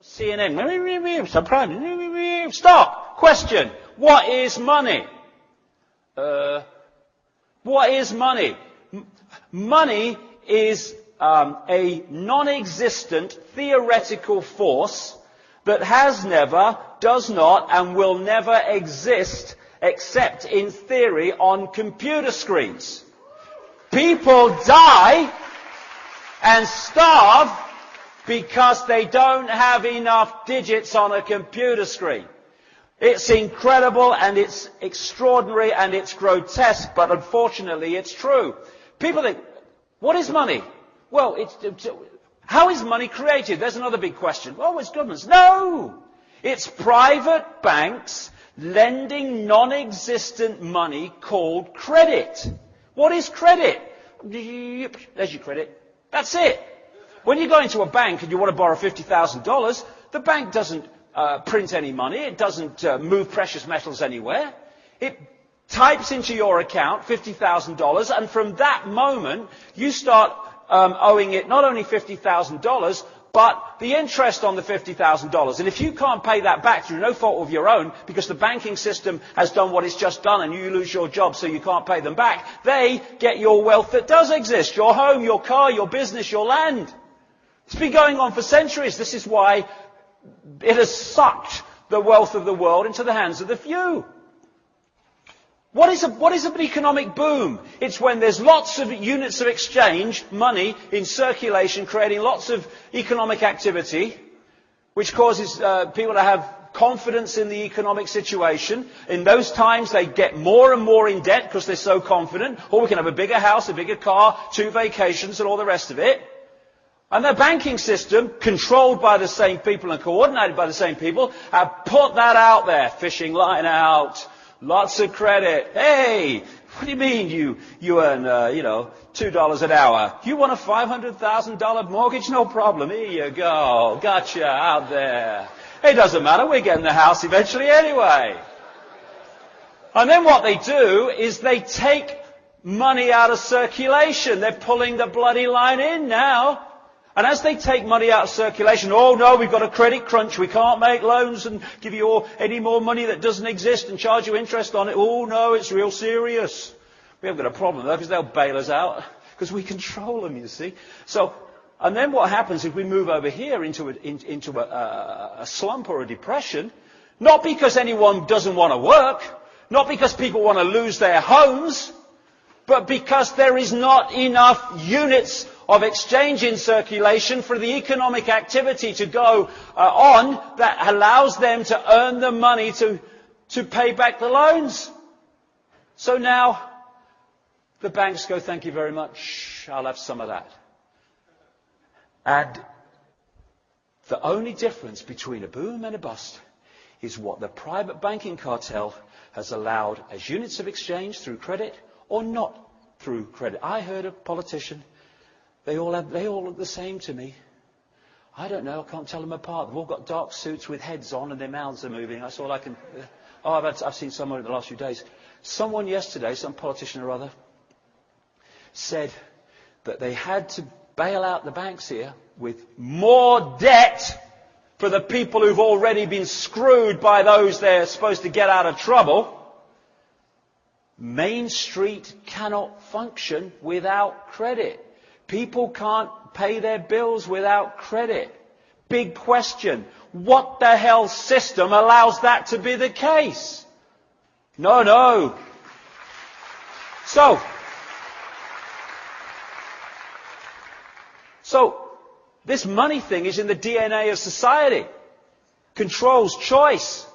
CNN. Stop. Question. What is money? What is money? Money is a non-existent theoretical force that has never, does not, and will never exist except in theory on computer screens. People die and starve because they don't have enough digits on a computer screen. It's incredible and it's extraordinary and it's grotesque, but unfortunately it's true. People think, what is money? Well, how is money created? There's another big question. Oh, it's governments. No! It's private banks lending non-existent money called credit. What is credit? There's your credit. That's it. When you go into a bank and you want to borrow $50,000, the bank doesn't print any money. It doesn't move precious metals anywhere. It types into your account $50,000, and from that moment, you start owing it not only $50,000, but the interest on the $50,000. And if you can't pay that back through no fault of your own, because the banking system has done what it's just done and you lose your job so you can't pay them back, they get your wealth that does exist, your home, your car, your business, your land. It's been going on for centuries. This is why it has sucked the wealth of the world into the hands of the few. What is an economic boom? It's when there's lots of units of exchange, money in circulation, creating lots of economic activity, which causes people to have confidence in the economic situation. In those times, they get more and more in debt because they're so confident. Or we can have a bigger house, a bigger car, 2 vacations, and all the rest of it. And the banking system, controlled by the same people and coordinated by the same people, have put that out there. Fishing line out. Lots of credit. Hey, what do you mean you earn, $2 an hour? You want a $500,000 mortgage? No problem. Here you go. Gotcha out there. It doesn't matter. We're getting the house eventually anyway. And then what they do is they take money out of circulation. They're pulling the bloody line in now. And as they take money out of circulation, oh no, we've got a credit crunch, we can't make loans and give you any more money that doesn't exist and charge you interest on it. Oh no, it's real serious. We haven't got a problem though, because they'll bail us out, because we control them, you see. So, and then what happens if we move over here into a slump or a depression, not because anyone doesn't want to work, not because people want to lose their homes, but because there is not enough units of exchange in circulation for the economic activity to go on that allows them to earn the money to pay back the loans. So now the banks go, thank you very much, I'll have some of that. And the only difference between a boom and a bust is what the private banking cartel has allowed as units of exchange through credit or not through credit. I heard a politician, they all look the same to me. I don't know, I can't tell them apart. They've all got dark suits with heads on and their mouths are moving. That's all I can... I've seen someone in the last few days. Someone yesterday, some politician or other, said that they had to bail out the banks here with more debt for the people who've already been screwed by those they're supposed to get out of trouble. Main Street cannot function without credit. People can't pay their bills without credit. Big question. What the hell system allows that to be the case? No. So this money thing is in the DNA of society. Controls choice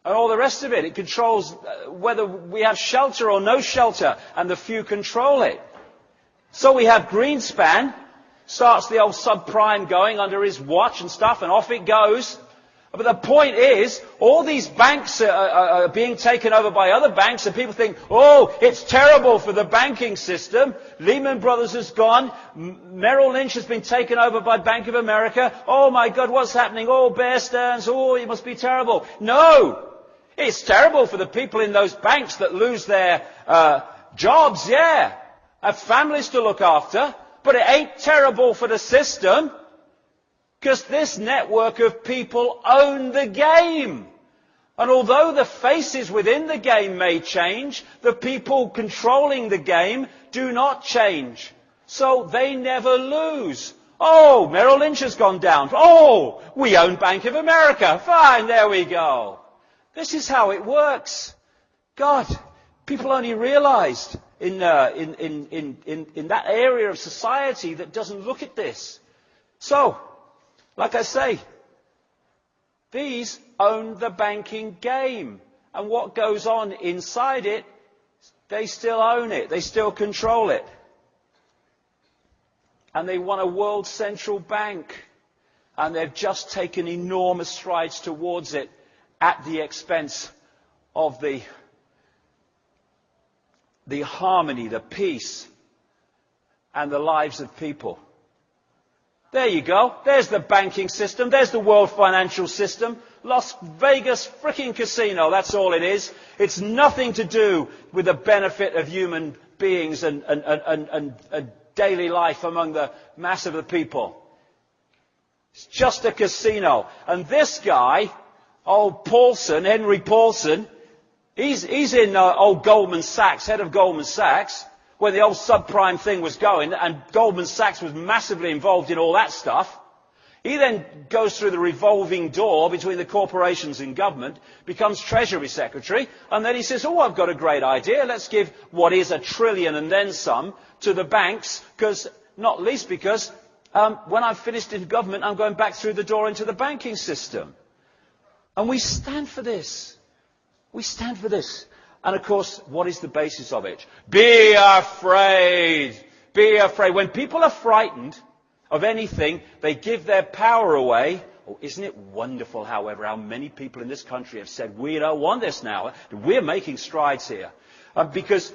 and all the rest of it. It controls whether we have shelter or no shelter, and the few control it. So we have Greenspan, starts the old subprime going under his watch and stuff, and off it goes. But the point is, all these banks are being taken over by other banks, and people think, oh, it's terrible for the banking system. Lehman Brothers has gone. Merrill Lynch has been taken over by Bank of America. Oh my God, what's happening? Oh, Bear Stearns. Oh, it must be terrible. No! It's terrible for the people in those banks that lose their jobs, yeah. Have families to look after. But it ain't terrible for the system. Because this network of people own the game. And although the faces within the game may change, the people controlling the game do not change. So they never lose. Oh, Merrill Lynch has gone down. Oh, we own Bank of America. Fine, there we go. This is how it works. God, people only realized in that area of society that doesn't look at this. So, like I say, these own the banking game. And what goes on inside it, they still own it. They still control it. And they want a world central bank. And they've just taken enormous strides towards it at the expense of the harmony, the peace, and the lives of people. There you go. There's the banking system. There's the world financial system. Las Vegas frickin' casino. That's all it is. It's nothing to do with the benefit of human beings and daily life among the mass of the people. It's just a casino. And this guy, old Paulson, Henry Paulson, he's in old Goldman Sachs, head of Goldman Sachs, where the old subprime thing was going, and Goldman Sachs was massively involved in all that stuff. He then goes through the revolving door between the corporations and government, becomes Treasury Secretary, and then he says, oh, I've got a great idea. Let's give what is $1 trillion and then some to the banks, not least because when I've finished in government, I'm going back through the door into the banking system. And we stand for this. We stand for this. And of course, what is the basis of it? Be afraid. Be afraid. When people are frightened of anything, they give their power away. Oh, isn't it wonderful, however, how many people in this country have said, we don't want this now. We're making strides here. Because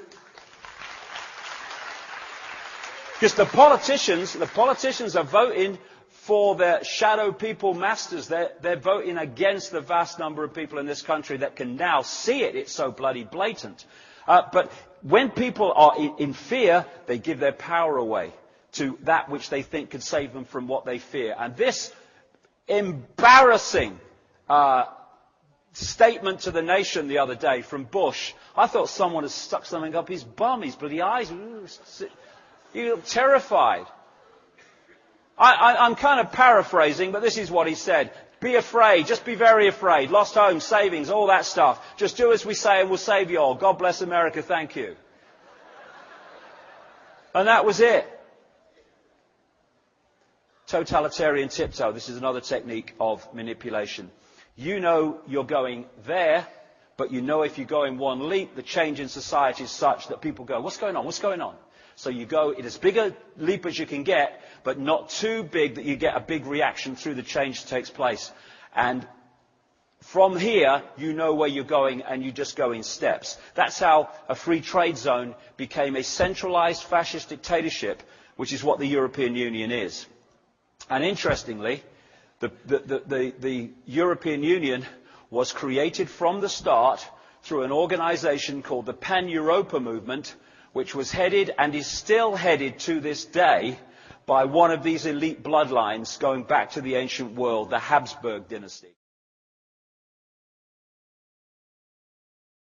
the politicians are voting for their shadow people masters. They're voting against the vast number of people in this country that can now see it. It's so bloody blatant. But when people are in fear, they give their power away to that which they think could save them from what they fear. And this embarrassing statement to the nation the other day from Bush, I thought someone had stuck something up his bum, his bloody eyes. You look terrified. I'm kind of paraphrasing, but this is what he said. Be afraid. Just be very afraid. Lost homes, savings, all that stuff. Just do as we say and we'll save you all. God bless America. Thank you. And that was it. Totalitarian tiptoe. This is another technique of manipulation. You know you're going there, but you know if you go in one leap, the change in society is such that people go, what's going on? What's going on? So you go in as big a leap as you can get, but not too big that you get a big reaction through the change that takes place. And from here, you know where you're going and you just go in steps. That's how a free trade zone became a centralized fascist dictatorship, which is what the European Union is. And interestingly, the European Union was created from the start through an organization called the Pan-Europa Movement, which was headed and is still headed to this day by one of these elite bloodlines going back to the ancient world, the Habsburg dynasty.